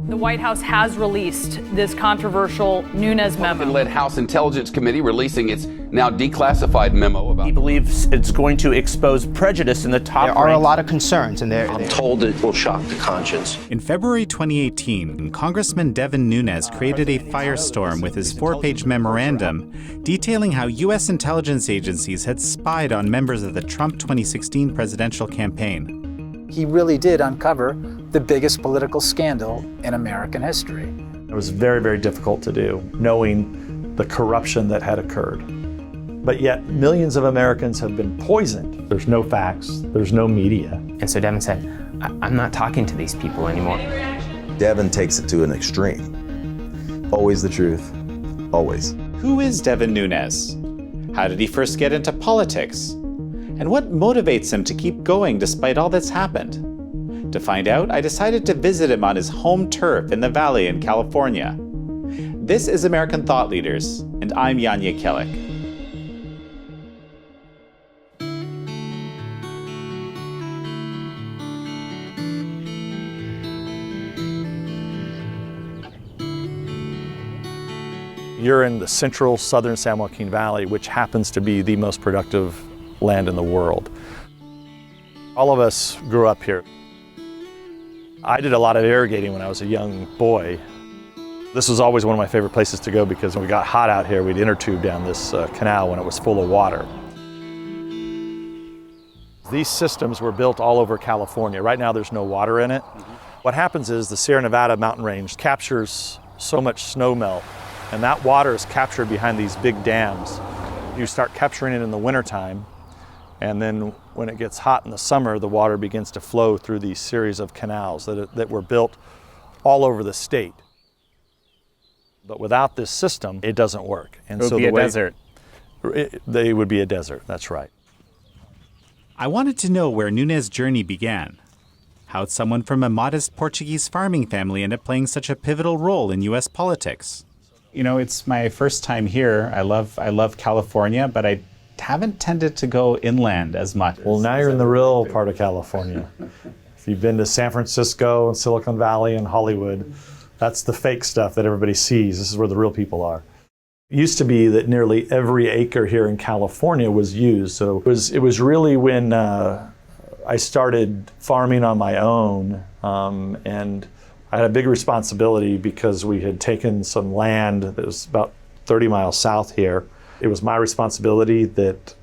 The White House has released this controversial Nunes memo. Republican-led House Intelligence Committee releasing its now declassified memo about... He believes it's going to expose prejudice in the top There are a lot of concerns, and I'm told it will shock the conscience. In February 2018, Congressman Devin Nunes created a firestorm with his 4-page memorandum detailing how U.S. intelligence agencies had spied on members of the Trump 2016 presidential campaign. He really did uncover the biggest political scandal in American history. It was very, very difficult to do, knowing the corruption that had occurred. But yet, millions of Americans have been poisoned. There's no facts, there's no media. And so Devin said, I'm not talking to these people anymore. Devin takes it to an extreme. Always the truth, always. Who is Devin Nunes? How did he first get into politics? And what motivates him to keep going despite all that's happened? To find out, I decided to visit him on his home turf in the Valley in California. This is American Thought Leaders, and I'm Yanya Kellick. You're in the central southern San Joaquin Valley, which happens to be the most productive land in the world. All of us grew up here. I did a lot of irrigating when I was a young boy. This was always one of my favorite places to go because when we got hot out here, we'd inner tube down this canal when it was full of water. These systems were built all over California. Right now there's no water in it. What happens is the Sierra Nevada mountain range captures so much snow melt, and that water is captured behind these big dams. You start capturing it in the wintertime, and then when it gets hot in the summer, the water begins to flow through these series of canals that were built all over the state. But without this system, it doesn't work. And it would be a desert. They would be a desert, that's right. I wanted to know where Nunes' journey began. How'd someone from a modest Portuguese farming family end up playing such a pivotal role in U.S. politics? You know, it's my first time here. I love California, but I haven't tended to go inland as much. Well, now you're in the real part of California. If you've been to San Francisco and Silicon Valley and Hollywood, that's the fake stuff that everybody sees. This is where the real people are. It used to be that nearly every acre here in California was used. So it was really when I started farming on my own, and I had a big responsibility because we had taken some land that was about 30 miles south here. It was my responsibility that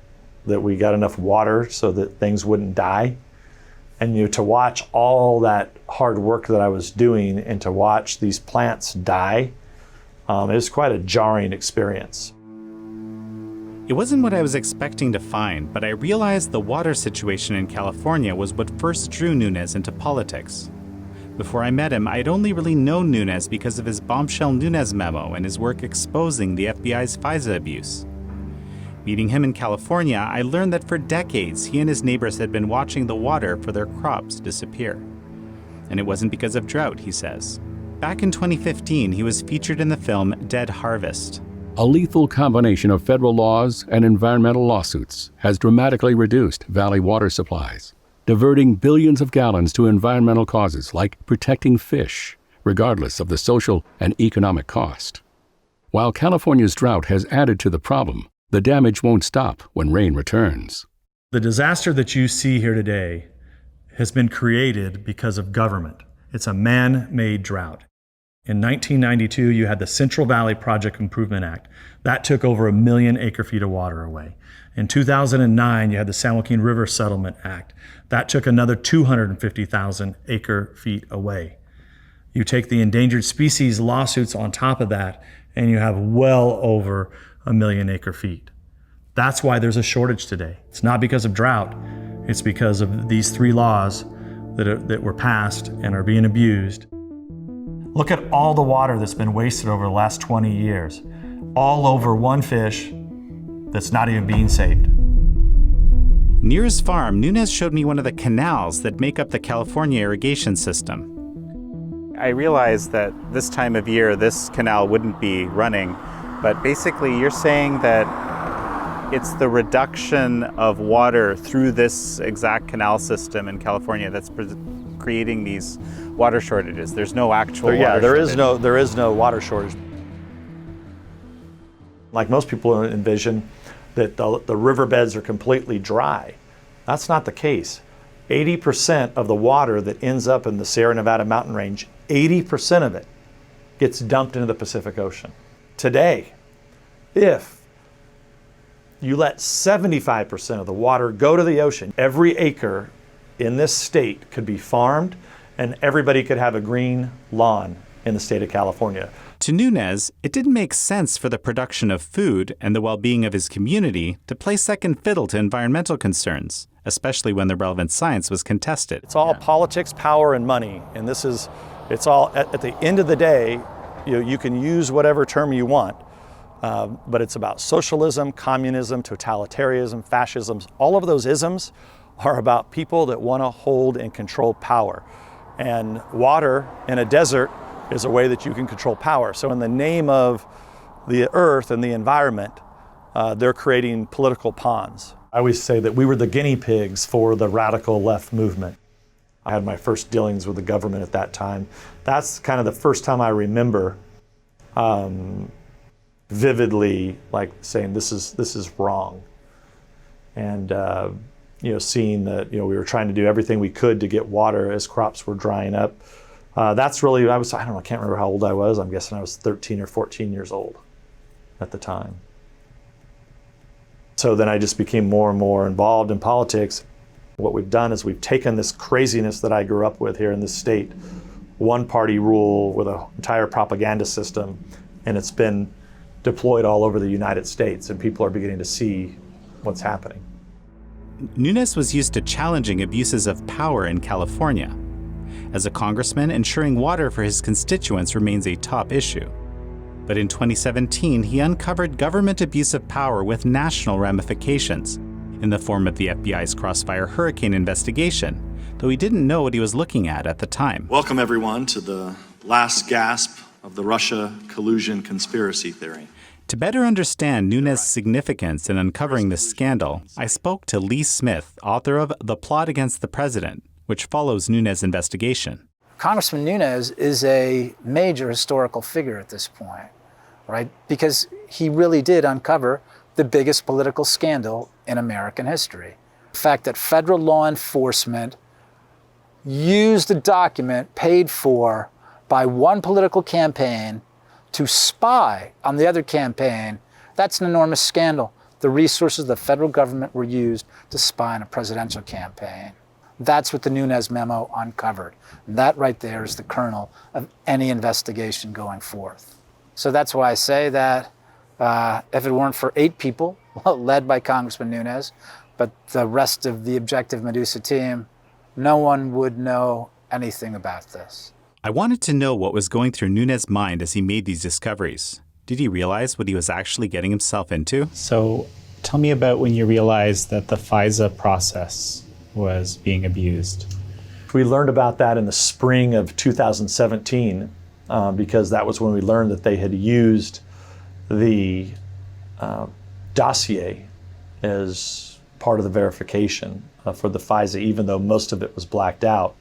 we got enough water so that things wouldn't die. And to watch all that hard work that I was doing and to watch these plants die, it was quite a jarring experience. It wasn't what I was expecting to find, but I realized the water situation in California was what first drew Nunes into politics. Before I met him, I'd only really known Nunes because of his bombshell Nunes memo and his work exposing the FBI's FISA abuse. Meeting him in California, I learned that for decades, he and his neighbors had been watching the water for their crops disappear. And it wasn't because of drought, he says. Back in 2015, he was featured in the film Dead Harvest. A lethal combination of federal laws and environmental lawsuits has dramatically reduced valley water supplies, diverting billions of gallons to environmental causes like protecting fish, regardless of the social and economic cost. While California's drought has added to the problem, the damage won't stop when rain returns. The disaster that you see here today has been created because of government. It's a man-made drought. In 1992, you had the Central Valley Project Improvement Act. That took over 1 million acre-feet of water away. In 2009, you had the San Joaquin River Settlement Act. That took another 250,000 acre-feet away. You take the endangered species lawsuits on top of that, and you have well over 1 million acre-feet. That's why there's a shortage today. It's not because of drought. It's because of these 3 laws that were passed and are being abused. Look at all the water that's been wasted over the last 20 years, all over one fish that's not even being saved. Near his farm, Nunes showed me one of the canals that make up the California irrigation system. I realized that this time of year, this canal wouldn't be running, but basically you're saying that it's the reduction of water through this exact canal system in California that's creating these water shortages. There's no actual Yeah, water there shortage. there is no water shortage. Like most people envision that the riverbeds are completely dry. That's not the case. 80% of the water that ends up in the Sierra Nevada mountain range, 80% of it gets dumped into the Pacific Ocean. Today, if you let 75% of the water go to the ocean, every acre in this state could be farmed and everybody could have a green lawn in the state of California. To Nunes, it didn't make sense for the production of food and the well-being of his community to play second fiddle to environmental concerns, especially when the relevant science was contested. It's all politics, power, and money. And it's all, at the end of the day, you can use whatever term you want, but it's about socialism, communism, totalitarianism, fascism. All of those isms are about people that want to hold and control power. And water in a desert is a way that you can control power. So in the name of the earth and the environment, they're creating political pawns. I always say that we were the guinea pigs for the radical left movement. I had my first dealings with the government at that time. That's kind of the first time I remember vividly like saying this is wrong. And seeing that we were trying to do everything we could to get water as crops were drying up. That's really, I can't remember how old I was. I'm guessing I was 13 or 14 years old at the time. So then I just became more and more involved in politics. What we've done is we've taken this craziness that I grew up with here in this state, one party rule with an entire propaganda system, and it's been deployed all over the United States, and people are beginning to see what's happening. Nunes was used to challenging abuses of power in California. As a congressman, ensuring water for his constituents remains a top issue. But in 2017, he uncovered government abuse of power with national ramifications in the form of the FBI's Crossfire Hurricane investigation, though he didn't know what he was looking at the time. Welcome, everyone, to the last gasp of the Russia collusion conspiracy theory. To better understand Nunes' significance in uncovering this scandal, I spoke to Lee Smith, author of The Plot Against the President, which follows Nunes' investigation. Congressman Nunes is a major historical figure at this point, right? Because he really did uncover the biggest political scandal in American history. The fact that federal law enforcement used a document paid for by one political campaign to spy on the other campaign, that's an enormous scandal. The resources of the federal government were used to spy on a presidential campaign. That's what the Nunes memo uncovered. And that right there is the kernel of any investigation going forth. So that's why I say that if it weren't for 8 people, led by Congressman Nunes, but the rest of the Objective Medusa team, no one would know anything about this. I wanted to know what was going through Nunes' mind as he made these discoveries. Did he realize what he was actually getting himself into? So tell me about when you realized that the FISA process was being abused. We learned about that in the spring of 2017 because that was when we learned that they had used the dossier as part of the verification for the FISA, even though most of it was blacked out.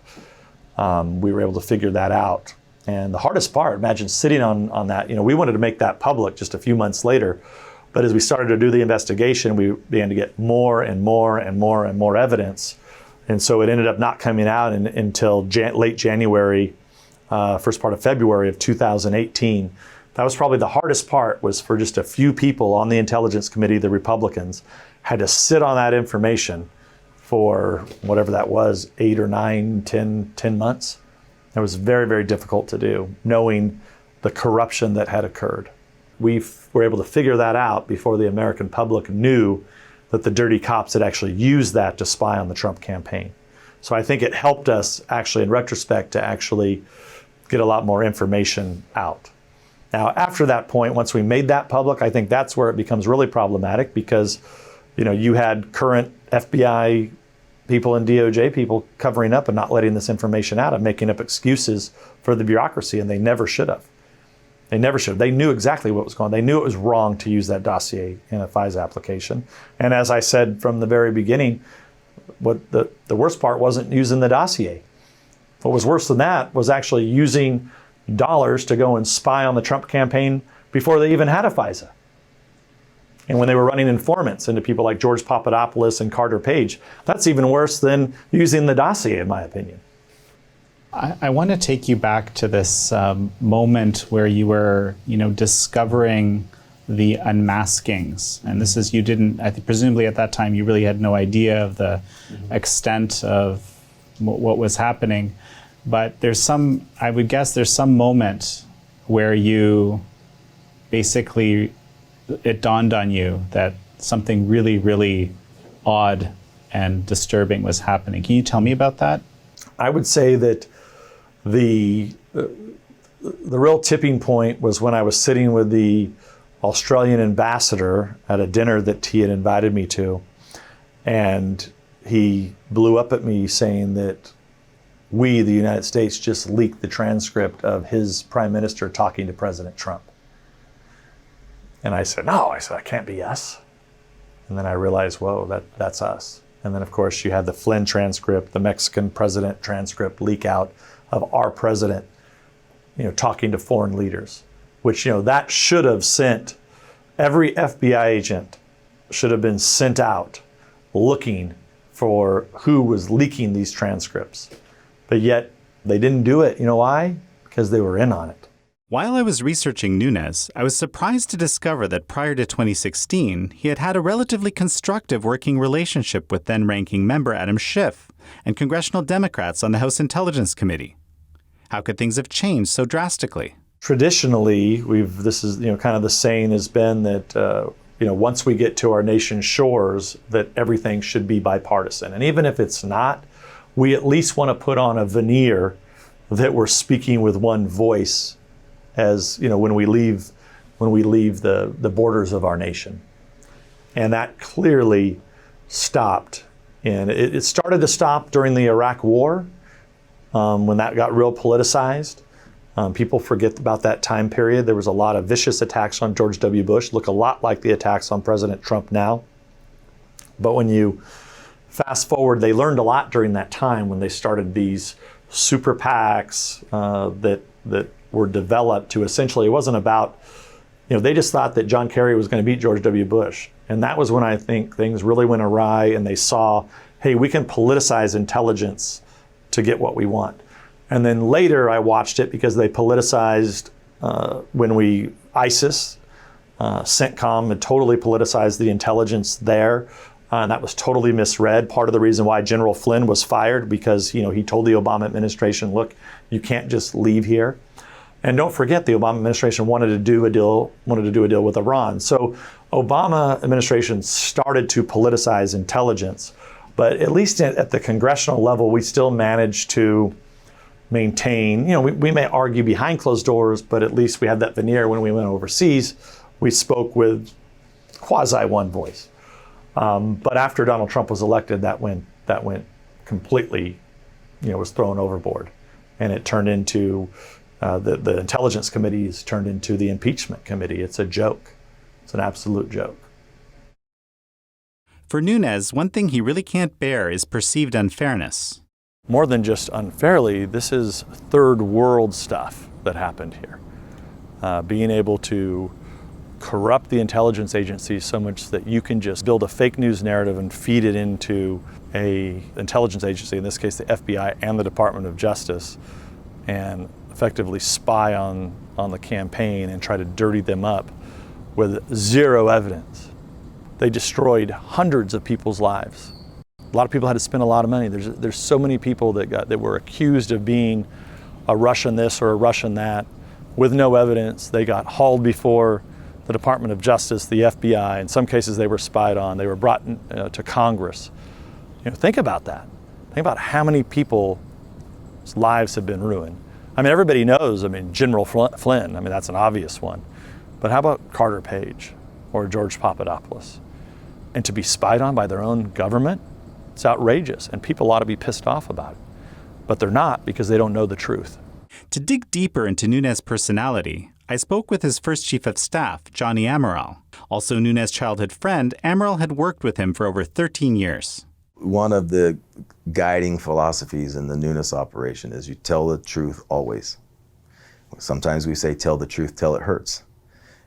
We were able to figure that out. And the hardest part, imagine sitting on that, we wanted to make that public just a few months later, but as we started to do the investigation, we began to get more and more and more and more evidence. And so it ended up not coming out until late January, first part of February of 2018. That was probably the hardest part, was for just a few people on the Intelligence Committee, the Republicans, had to sit on that information for whatever that was, 8 or 9, 10 months. It was very, very difficult to do, knowing the corruption that had occurred. We were able to figure that out before the American public knew that the dirty cops had actually used that to spy on the Trump campaign. So I think it helped us actually, in retrospect, to actually get a lot more information out. Now, after that point, once we made that public, I think that's where it becomes really problematic because, you had current FBI people and DOJ people covering up and not letting this information out and making up excuses for the bureaucracy, and they never should have. They never should have. They knew exactly what was going on. They knew it was wrong to use that dossier in a FISA application. And as I said from the very beginning, what the worst part wasn't using the dossier. What was worse than that was actually using dollars to go and spy on the Trump campaign before they even had a FISA. And when they were running informants into people like George Papadopoulos and Carter Page, that's even worse than using the dossier, in my opinion. I want to take you back to this moment where you were, discovering the unmaskings. And this is, you didn't, I think presumably at that time, you really had no idea of the extent of what was happening. But I would guess there's some moment where you basically, it dawned on you that something really, really odd and disturbing was happening. Can you tell me about that? I would say that the real tipping point was when I was sitting with the Australian ambassador at a dinner that he had invited me to, and he blew up at me saying that we, the United States, just leaked the transcript of his prime minister talking to President Trump. And I said, no, that can't be us. And then I realized, whoa, that's us. And then, of course, you had the Flynn transcript, the Mexican president transcript leak out of our president, talking to foreign leaders, which, that should have sent, every FBI agent should have been sent out looking for who was leaking these transcripts. But yet they didn't do it. You know why? Because they were in on it. While I was researching Nunes, I was surprised to discover that prior to 2016, he had had a relatively constructive working relationship with then-ranking member Adam Schiff and congressional Democrats on the House Intelligence Committee. How could things have changed so drastically? Traditionally, this is kind of the saying has been that once we get to our nation's shores, that everything should be bipartisan, and even if it's not, we at least want to put on a veneer that we're speaking with one voice. As when we leave the borders of our nation, and that clearly stopped. And it started to stop during the Iraq War, when that got real politicized. People forget about that time period. There was a lot of vicious attacks on George W. Bush, look a lot like the attacks on President Trump now. But when you fast forward, they learned a lot during that time when they started these super PACs that were developed to essentially, it wasn't about, they just thought that John Kerry was going to beat George W. Bush. And that was when I think things really went awry and they saw, hey, we can politicize intelligence to get what we want. And then later I watched it because they politicized when ISIS, CENTCOM had totally politicized the intelligence there. And that was totally misread. Part of the reason why General Flynn was fired because, he told the Obama administration, look, you can't just leave here. And don't forget, the Obama administration wanted to do a deal with Iran. So Obama administration started to politicize intelligence, but at least at the congressional level, we still managed to maintain, we may argue behind closed doors, but at least we had that veneer. When we went overseas, we spoke with quasi one voice. But after Donald Trump was elected, that went completely, was thrown overboard, and it turned into the Intelligence Committees turned into the Impeachment Committee. It's a joke. It's an absolute joke. For Nunes, one thing he really can't bear is perceived unfairness. More than just unfairly, this is third world stuff that happened here. Being able to corrupt the intelligence agencies so much that you can just build a fake news narrative and feed it into an intelligence agency, in this case the FBI and the Department of Justice, and effectively spy on the campaign and try to dirty them up with zero evidence. They destroyed hundreds of people's lives. A lot of people had to spend a lot of money. There's so many people that were accused of being a Russian this or a Russian that with no evidence. They got hauled before the Department of Justice, the FBI. In some cases they were spied on. They were brought to Congress. Think about that. Think about how many people's lives have been ruined. Everybody knows, General Flynn, that's an obvious one. But how about Carter Page or George Papadopoulos? And to be spied on by their own government, it's outrageous, and people ought to be pissed off about it. But they're not, because they don't know the truth. To dig deeper into Nunes' personality, I spoke with his first chief of staff, Johnny Amaral. Also Nunes' childhood friend, Amaral had worked with him for over 13 years. One of the guiding philosophies in the Nunes operation is you tell the truth always. Sometimes we say tell the truth till it hurts.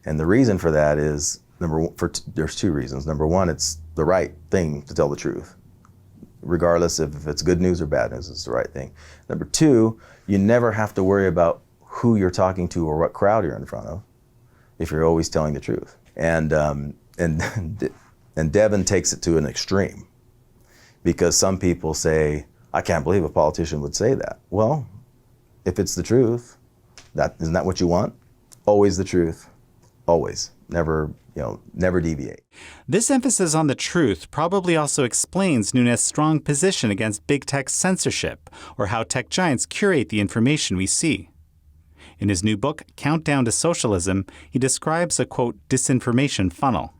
And the reason for that is, there's two reasons. Number one, it's the right thing to tell the truth. Regardless if it's good news or bad news, it's the right thing. Number two, you never have to worry about who you're talking to or what crowd you're in front of if you're always telling the truth. And Devin takes it to an extreme, because some people say, I can't believe a politician would say that. Well, if it's the truth, isn't that what you want? Always the truth, always. Never deviate. This emphasis on the truth probably also explains Nunes' strong position against big tech censorship, or how tech giants curate the information we see. In his new book, Countdown to Socialism, he describes a, quote, disinformation funnel.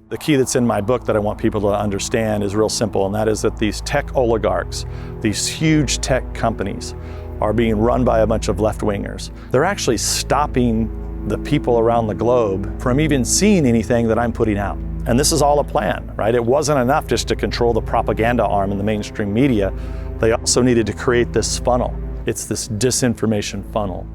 The key that's in my book that I want people to understand is real simple, and that is that these tech oligarchs, these huge tech companies, are being run by a bunch of left-wingers. They're actually stopping the people around the globe from even seeing anything that I'm putting out. And this is all a plan, right? It wasn't enough just to control the propaganda arm in the mainstream media. They also needed to create this funnel. It's this disinformation funnel.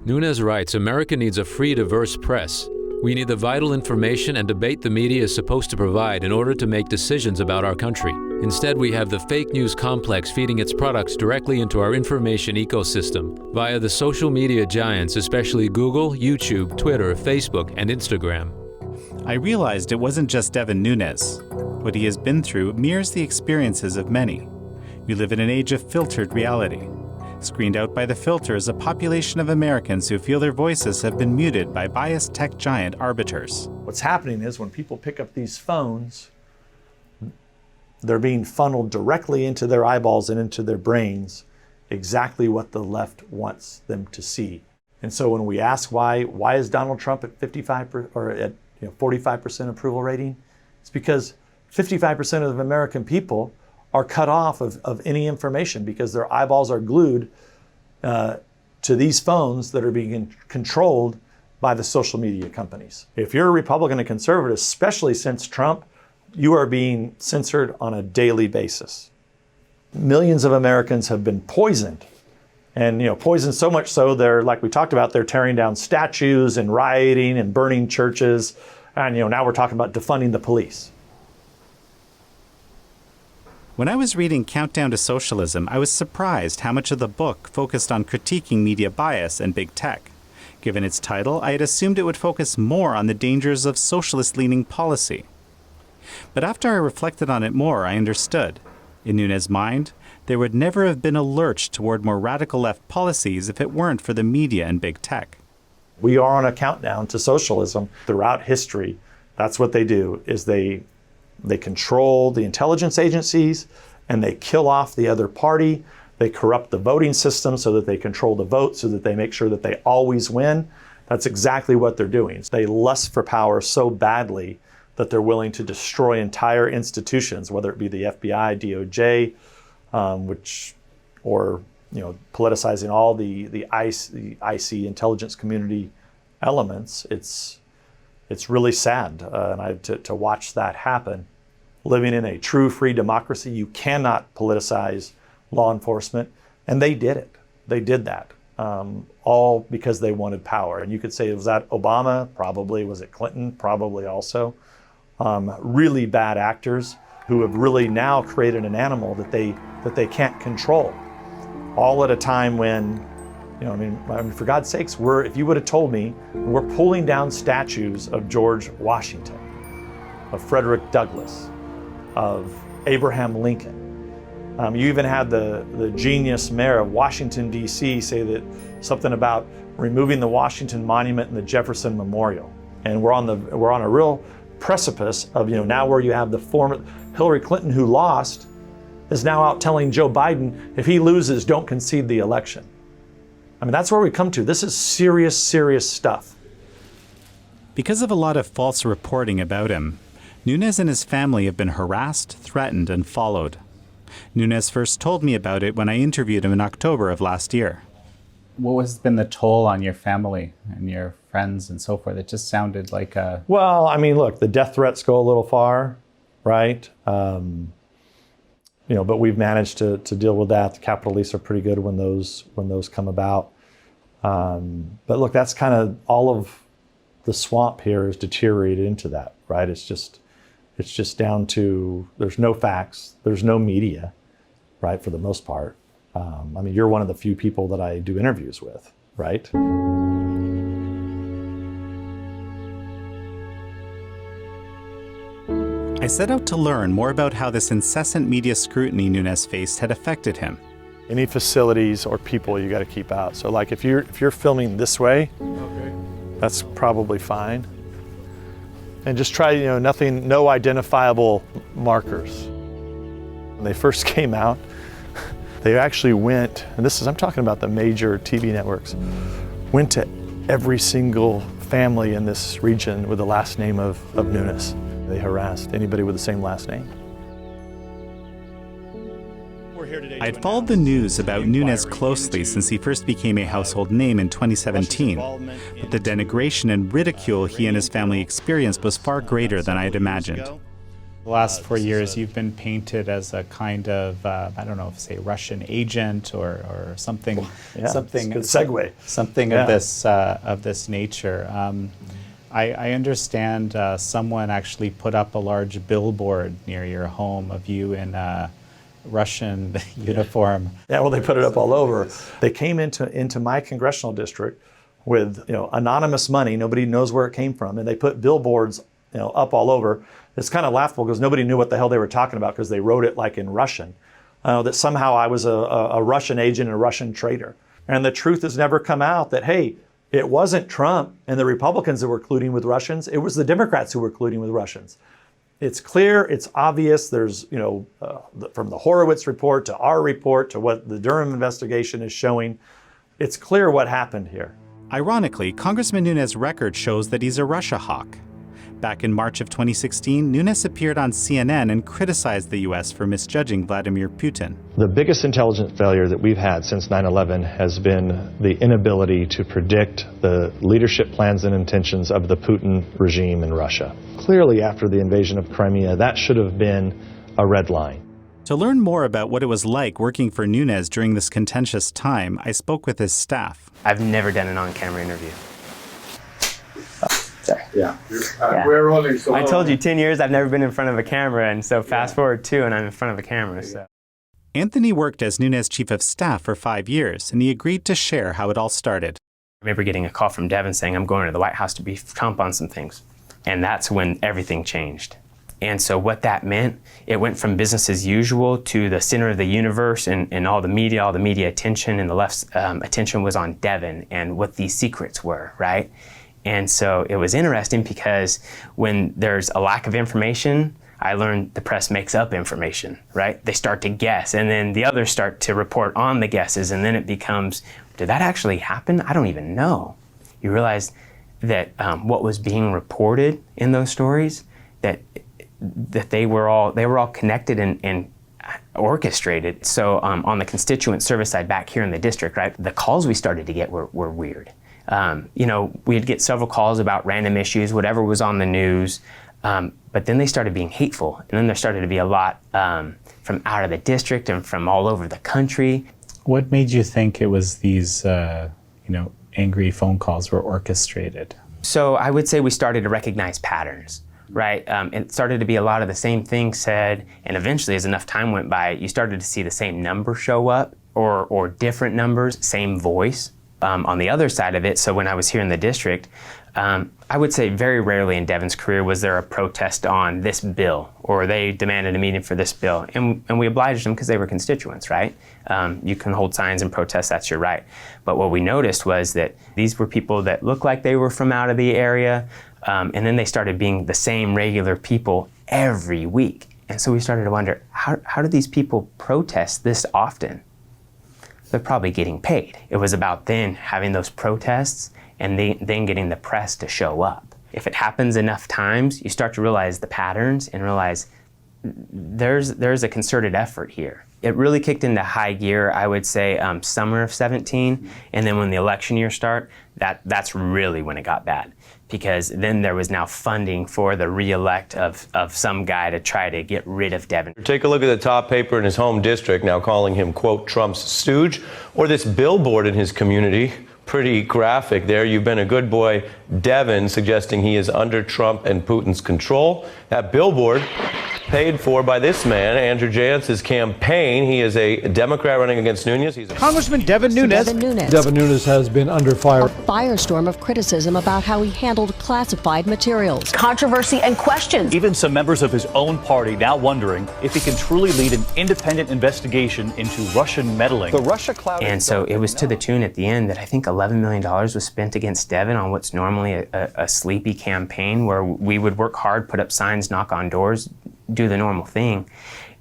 Nunes writes, America needs a free, diverse press. We need the vital information and debate the media is supposed to provide in order to make decisions about our country. Instead, we have the fake news complex feeding its products directly into our information ecosystem via the social media giants, especially Google, YouTube, Twitter, Facebook, and Instagram. I realized it wasn't just Devin Nunes. What he has been through mirrors the experiences of many. We live in an age of filtered reality. Screened out by the filter is a population of Americans who feel their voices have been muted by biased tech giant arbiters. What's happening is when people pick up these phones, they're being funneled directly into their eyeballs and into their brains exactly what the left wants them to see. And so when we ask why is Donald Trump at 55 or at 45% approval rating, it's because 55% of American people are cut off of any information because their eyeballs are glued to these phones that are being controlled by the social media companies. If you're a Republican and conservative, especially since Trump, you are being censored on a daily basis. Millions of Americans have been poisoned, and poisoned so much so they're, like we talked about, they're tearing down statues and rioting and burning churches, and now we're talking about defunding the police. When I was reading Countdown to Socialism, I was surprised how much of the book focused on critiquing media bias and big tech. Given its title, I had assumed it would focus more on the dangers of socialist-leaning policy. But after I reflected on it more, I understood. In Nunes' mind, there would never have been a lurch toward more radical left policies if it weren't for the media and big tech. We are on a countdown to socialism throughout history. That's what they do, is they control the intelligence agencies and they kill off the other party. They corrupt the voting system so that they control the vote, so that they make sure that they always win. That's exactly what they're doing. They lust for power so badly that they're willing to destroy entire institutions, whether it be the FBI, DOJ, or politicizing all the IC intelligence community elements. It's really sad to watch that happen. Living in a true free democracy, you cannot politicize law enforcement, and they did it. They did that, all because they wanted power. And you could say, was that Obama? Probably. Was it Clinton? Probably also. Really bad actors who have really now created an animal that they can't control, all at a time when, for God's sakes, if you would have told me we're pulling down statues of George Washington, of Frederick Douglass, of Abraham Lincoln. You even had the genius mayor of Washington, D.C. say that something about removing the Washington Monument and the Jefferson Memorial. And we're on a real precipice of, now where you have the former Hillary Clinton, who lost, is now out telling Joe Biden, if he loses, don't concede the election. That's where we come to. This is serious, serious stuff. Because of a lot of false reporting about him, Nunes and his family have been harassed, threatened, and followed. Nunes first told me about it when I interviewed him in October of last year. What has been the toll on your family and your friends and so forth? It just sounded like a... Well, look, the death threats go a little far, right? but we've managed to deal with that. The capital lease are pretty good when those come about. But look, that's kind of all of the swamp here is deteriorated into that, right? It's just down to there's no facts, there's no media, right? For the most part. You're one of the few people that I do interviews with, right? I set out to learn more about how this incessant media scrutiny Nunes faced had affected him. Any facilities or people you got to keep out. So like if you're filming this way, that's probably fine. And just try, no identifiable markers. When they first came out, they actually went, and I'm talking about the major TV networks, went to every single family in this region with the last name of Nunes. They harassed anybody with the same last name. I'd followed the news about Nunes closely since he first became a household name in 2017, but the denigration and ridicule he and his family experienced was far greater than I'd imagined. The last 4 years, you've been painted as a kind of, I don't know if say Russian agent or something. Something. Good segue. Something of this nature. I understand someone actually put up a large billboard near your home of you in a Russian uniform. Yeah, well, they put it up all over. They came into my congressional district with anonymous money. Nobody knows where it came from, and they put billboards up all over. It's kind of laughable because nobody knew what the hell they were talking about because they wrote it like in Russian. That somehow I was a Russian agent and a Russian traitor. And the truth has never come out that, hey, it wasn't Trump and the Republicans that were colluding with Russians. It was the Democrats who were colluding with Russians. It's clear, it's obvious. There's, from the Horowitz report to our report to what the Durham investigation is showing, it's clear what happened here. Ironically, Congressman Nunes' record shows that he's a Russia hawk. Back in March of 2016, Nunes appeared on CNN and criticized the U.S. for misjudging Vladimir Putin. The biggest intelligence failure that we've had since 9/11 has been the inability to predict the leadership plans and intentions of the Putin regime in Russia. Clearly, after the invasion of Crimea, that should have been a red line. To learn more about what it was like working for Nunes during this contentious time, I spoke with his staff. I've never done an on-camera interview. We're rolling. So I told you 10 years I've never been in front of a camera, and so fast forward 2 and I'm in front of a camera. So. Anthony worked as Nunes' chief of staff for 5 years, and he agreed to share how it all started. I remember getting a call from Devin saying, I'm going to the White House to brief Trump on some things. And that's when everything changed. And so what that meant, it went from business as usual to the center of the universe and all the media attention, and the left's attention was on Devin and what these secrets were, right? And so it was interesting because when there's a lack of information, I learned the press makes up information, right? They start to guess, and then the others start to report on the guesses, and then it becomes, did that actually happen? I don't even know. You realize that what was being reported in those stories, that they were all connected and orchestrated. So on the constituent service side back here in the district, right, the calls we started to get were weird. We'd get several calls about random issues, whatever was on the news, but then they started being hateful. And then there started to be a lot from out of the district and from all over the country. What made you think it was these, angry phone calls were orchestrated? So I would say we started to recognize patterns, right? It started to be a lot of the same things said, and eventually as enough time went by, you started to see the same number show up or different numbers, same voice. On the other side of it, so when I was here in the district, I would say very rarely in Devin's career was there a protest on this bill, or they demanded a meeting for this bill, and we obliged them because they were constituents, right? You can hold signs and protest, that's your right. But what we noticed was that these were people that looked like they were from out of the area, and then they started being the same regular people every week. And so we started to wonder, how do these people protest this often? They're probably getting paid. It was about then having those protests and then getting the press to show up. If it happens enough times, you start to realize the patterns and realize there's a concerted effort here. It really kicked into high gear, I would say, summer of 17, and then when the election year started, that's really when it got bad, because then there was now funding for the re-elect of some guy to try to get rid of Devin. Take a look at the top paper in his home district, now calling him, quote, Trump's stooge, or this billboard in his community. Pretty graphic there. You've been a good boy, Devin, suggesting he is under Trump and Putin's control. That billboard paid for by this man, Andrew Jance's campaign. He is a Democrat running against Nunes. He's Congressman Devin Nunes. Devin Nunes has been under fire. A firestorm of criticism about how he handled classified materials. Controversy and questions. Even some members of his own party now wondering if he can truly lead an independent investigation into Russian meddling. The Russia cloud. And so it was to the tune at the end that I think $11 million was spent against Devin on what's normally a sleepy campaign where we would work hard, put up signs, knock on doors, do the normal thing,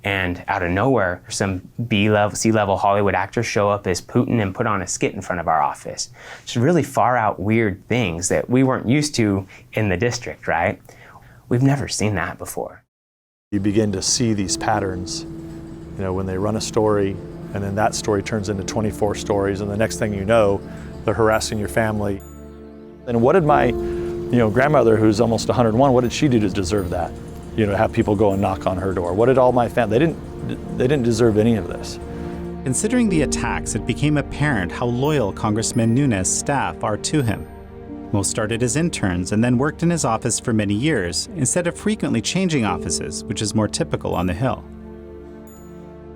and out of nowhere, some B-level, C-level Hollywood actors show up as Putin and put on a skit in front of our office. It's really far out weird things that we weren't used to in the district, right? We've never seen that before. You begin to see these patterns, you know, when they run a story and then that story turns into 24 stories, and the next thing you know, they're harassing your family. And what did my, grandmother, who's almost 101, what did she do to deserve that? Have people go and knock on her door. What did all my family? They didn't deserve any of this. Considering the attacks, it became apparent how loyal Congressman Nunes' staff are to him. Most started as interns and then worked in his office for many years, instead of frequently changing offices, which is more typical on the Hill.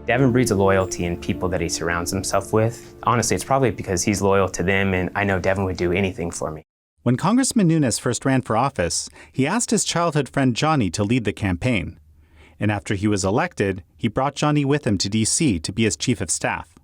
Devin breeds a loyalty in people that he surrounds himself with. Honestly, it's probably because he's loyal to them, and I know Devin would do anything for me. When Congressman Nunes first ran for office, he asked his childhood friend Johnny to lead the campaign. And after he was elected, he brought Johnny with him to D.C. to be his chief of staff.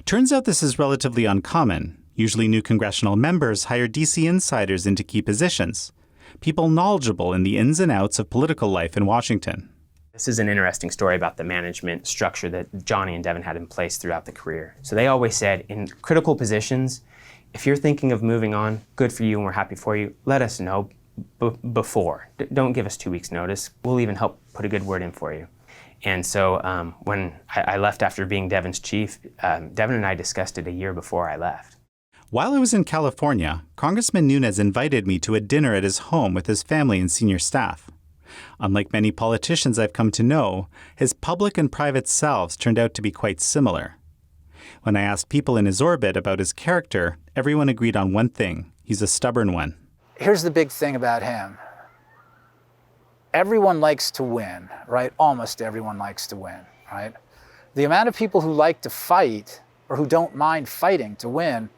Turns out this is relatively uncommon. Usually new congressional members hire D.C. insiders into key positions, people knowledgeable in the ins and outs of political life in Washington. This is an interesting story about the management structure that Johnny and Devin had in place throughout the career. So they always said, in critical positions, if you're thinking of moving on, good for you and we're happy for you, let us know before. Don't give us 2 weeks notice. We'll even help put a good word in for you. And so when I left after being Devin's chief, Devin and I discussed it a year before I left. While I was in California, Congressman Nunes invited me to a dinner at his home with his family and senior staff. Unlike many politicians I've come to know, his public and private selves turned out to be quite similar. When I asked people in his orbit about his character, everyone agreed on one thing: he's a stubborn one. Here's the big thing about him. Everyone likes to win, right? Almost everyone likes to win, right? The amount of people who like to fight or who don't mind fighting to win,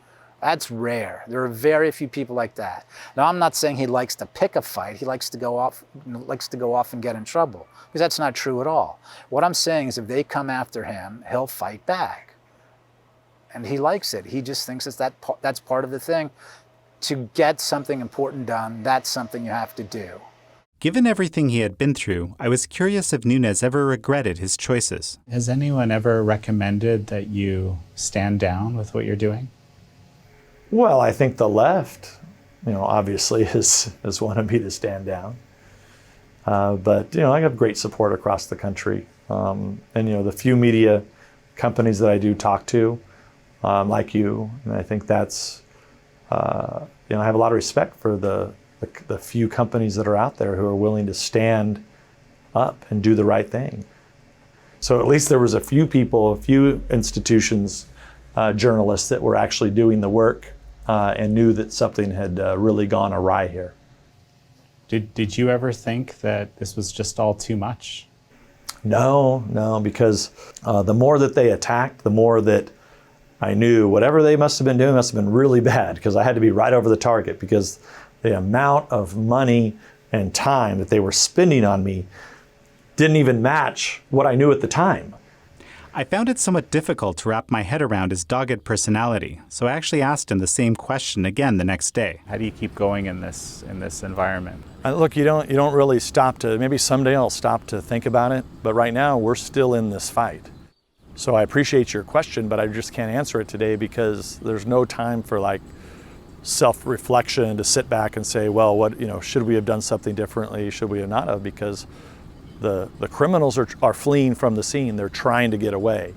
that's rare. There are very few people like that. Now, I'm not saying he likes to pick a fight. He likes to go off and get in trouble, because that's not true at all. What I'm saying is if they come after him, he'll fight back. And he likes it. He just thinks that's part of the thing. To get something important done, that's something you have to do. Given everything he had been through, I was curious if Nunes ever regretted his choices. Has anyone ever recommended that you stand down with what you're doing? Well, I think the left, obviously has wanted me to stand down. But I have great support across the country. And the few media companies that I do talk to, like you, and I think that's, I have a lot of respect for the few companies that are out there who are willing to stand up and do the right thing. So at least there was a few people, a few institutions, journalists that were actually doing the work and knew that something had really gone awry here. Did you ever think that this was just all too much? No, because the more that they attacked, the more that I knew whatever they must have been doing must have been really bad, because I had to be right over the target, because the amount of money and time that they were spending on me didn't even match what I knew at the time. I found it somewhat difficult to wrap my head around his dogged personality, so I actually asked him the same question again the next day. How do you keep going in this environment? Look, you don't really stop to, maybe someday I'll stop to think about it, but right now we're still in this fight. So I appreciate your question, but I just can't answer it today, because there's no time for self-reflection to sit back and say, well, should we have done something differently? Should we have not have? Because the criminals are fleeing from the scene. They're trying to get away.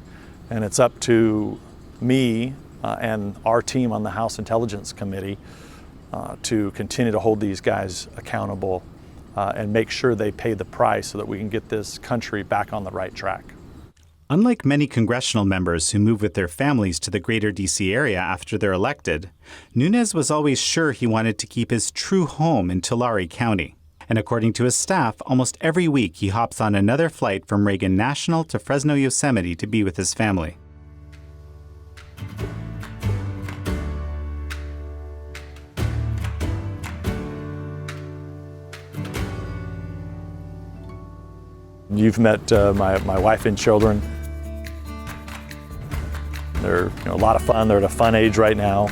And it's up to me and our team on the House Intelligence Committee to continue to hold these guys accountable and make sure they pay the price so that we can get this country back on the right track. Unlike many congressional members who move with their families to the greater D.C. area after they're elected, Nunes was always sure he wanted to keep his true home in Tulare County. And according to his staff, almost every week he hops on another flight from Reagan National to Fresno Yosemite to be with his family. You've met my wife and children. They're a lot of fun. They're at a fun age right now,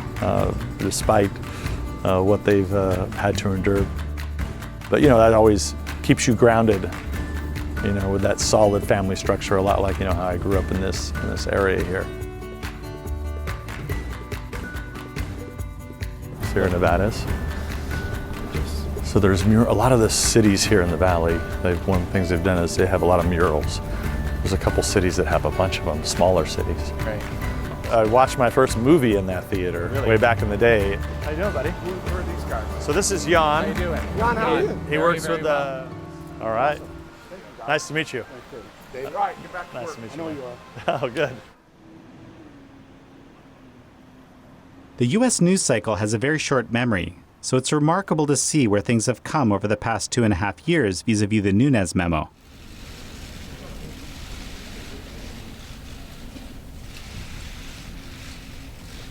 despite what they've had to endure. But that always keeps you grounded, with that solid family structure, a lot like how I grew up in this area here. Sierra Nevadas. So there's a lot of the cities here in the valley. One of the things they've done is they have a lot of murals. There's a couple cities that have a bunch of them, smaller cities. Right. I watched my first movie in that theater way back in the day. How you doing, buddy? Who are these guys? So this is Jan. How you doing? Jan, how are you? He works with the. All right. Nice to meet you. All right, get back to Nice work. to meet I you. know you are. Oh, good. The U.S. news cycle has a very short memory, so it's remarkable to see where things have come over the past 2.5 years vis-a-vis the Nunes memo.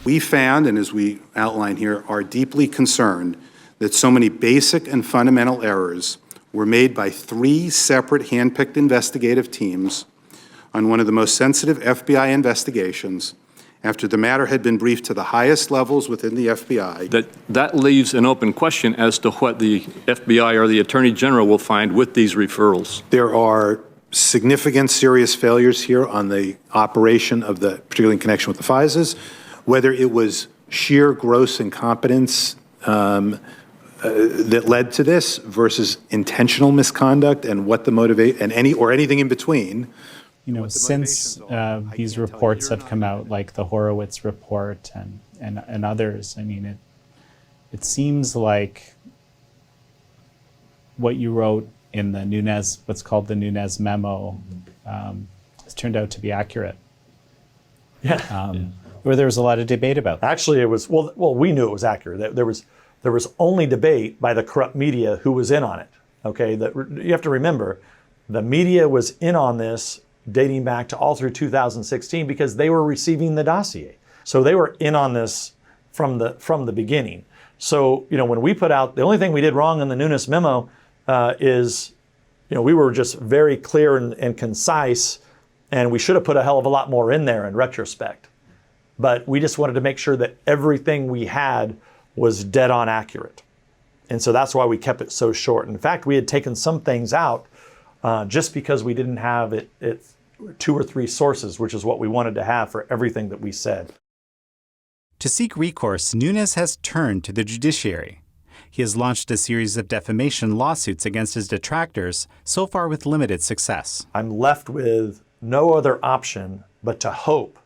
We found, and as we outline here, are deeply concerned that so many basic and fundamental errors were made by 3 separate hand-picked investigative teams on one of the most sensitive FBI investigations after the matter had been briefed to the highest levels within the FBI. That leaves an open question as to what the FBI or the Attorney General will find with these referrals. There are significant serious failures here on the operation of the, particularly in connection with the FISAs, whether it was sheer gross incompetence that led to this versus intentional misconduct and what the motivate and anything in between. Since these reports have come out, like the Horowitz report and others, it seems like what you wrote in the Nunes, what's called the Nunes memo, has turned out to be accurate. Yeah. Where there was a lot of debate about that. Actually, it was, well, we knew it was accurate. There was only debate by the corrupt media who was in on it. Okay, you have to remember, the media was in on this dating back to all through 2016 because they were receiving the dossier. So they were in on this from the beginning. So, when we put out, the only thing we did wrong in the Nunes memo is, we were just very clear and concise, and we should have put a hell of a lot more in there in retrospect. But we just wanted to make sure that everything we had was dead on accurate. And so that's why we kept it so short. In fact, we had taken some things out just because we didn't have it 2 or 3 sources, which is what we wanted to have for everything that we said. To seek recourse, Nunes has turned to the judiciary. He has launched a series of defamation lawsuits against his detractors, so far with limited success. I'm left with no other option but to hope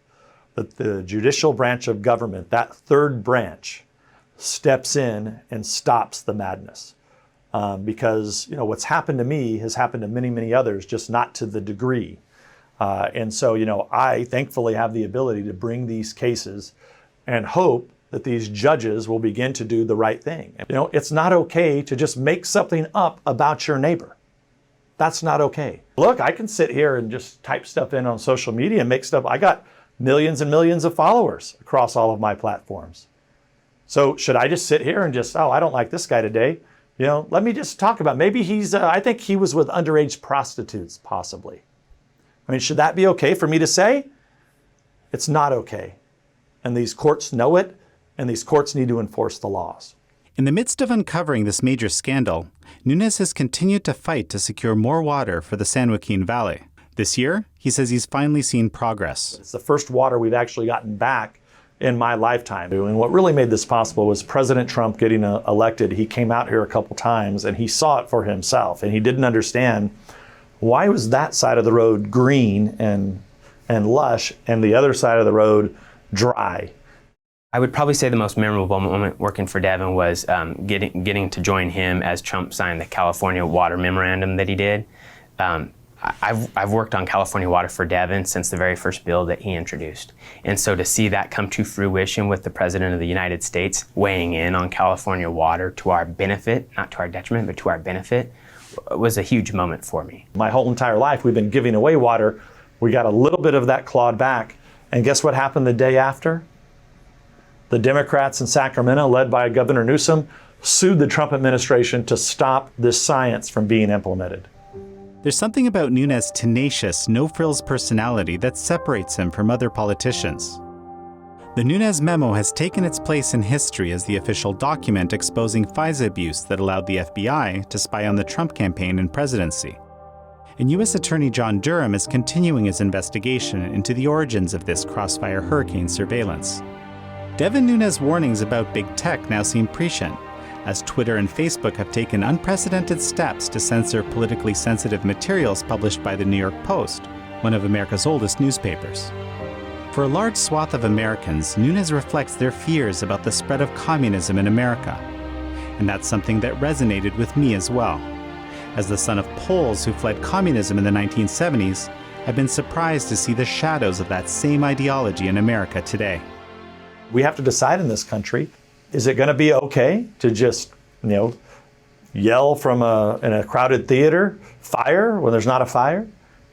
that the judicial branch of government, that third branch, steps in and stops the madness. Because what's happened to me has happened to many, many others, just not to the degree. And so, I thankfully have the ability to bring these cases and hope that these judges will begin to do the right thing. It's not okay to just make something up about your neighbor. That's not okay. Look, I can sit here and just type stuff in on social media and make stuff. I got millions and millions of followers across all of my platforms. So should I just sit here and I don't like this guy today. Let me just talk about, maybe I think he was with underage prostitutes, possibly. Should that be okay for me to say? It's not okay. And these courts know it, and these courts need to enforce the laws. In the midst of uncovering this major scandal, Nunes has continued to fight to secure more water for the San Joaquin Valley. This year, he says he's finally seen progress. It's the first water we've actually gotten back in my lifetime. And what really made this possible was President Trump getting elected. He came out here a couple times and he saw it for himself, and he didn't understand Why was that side of the road green and lush and the other side of the road dry? I would probably say the most memorable moment working for Devin was getting to join him as Trump signed the California Water Memorandum that he did. I've worked on California water for Devin since the very first bill that he introduced. And so to see that come to fruition with the President of the United States weighing in on California water to our benefit, not to our detriment, but to our benefit, was a huge moment for me. My whole entire life, we've been giving away water. We got a little bit of that clawed back. And guess what happened the day after? The Democrats in Sacramento, led by Governor Newsom, sued the Trump administration to stop this science from being implemented. There's something about Nunes' tenacious, no-frills personality that separates him from other politicians. The Nunes memo has taken its place in history as the official document exposing FISA abuse that allowed the FBI to spy on the Trump campaign and presidency. And U.S. Attorney John Durham is continuing his investigation into the origins of this crossfire hurricane surveillance. Devin Nunes' warnings about big tech now seem prescient, as Twitter and Facebook have taken unprecedented steps to censor politically sensitive materials published by the New York Post, one of America's oldest newspapers. For a large swath of Americans, Nunes reflects their fears about the spread of communism in America. And that's something that resonated with me as well. As the son of Poles who fled communism in the 1970s, I've been surprised to see the shadows of that same ideology in America today. We have to decide in this country, is it going to be okay to just, yell from in a crowded theater, fire, when there's not a fire?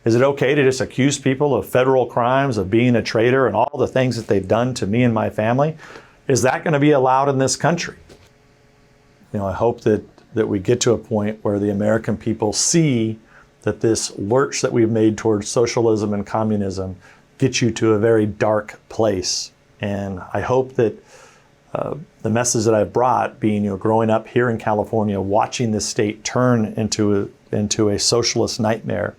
Is it okay to just accuse people of federal crimes, of being a traitor, and all the things that they've done to me and my family? Is that going to be allowed in this country? I hope that we get to a point where the American people see that this lurch that we've made towards socialism and communism gets you to a very dark place. And I hope that the message that I've brought, being growing up here in California, watching this state turn into a socialist nightmare,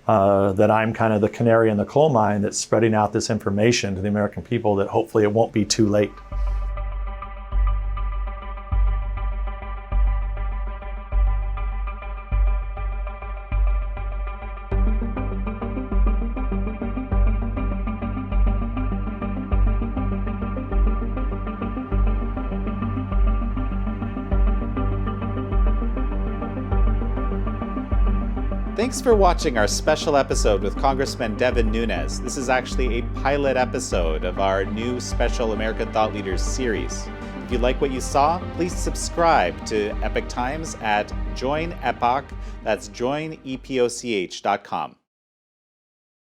that I'm kind of the canary in the coal mine that's spreading out this information to the American people, that hopefully it won't be too late. Thanks for watching our special episode with Congressman Devin Nunes. This is actually a pilot episode of our new special American Thought Leaders series. If you like what you saw, please subscribe to Epoch Times at Join Epoch. That's joinepoch.com.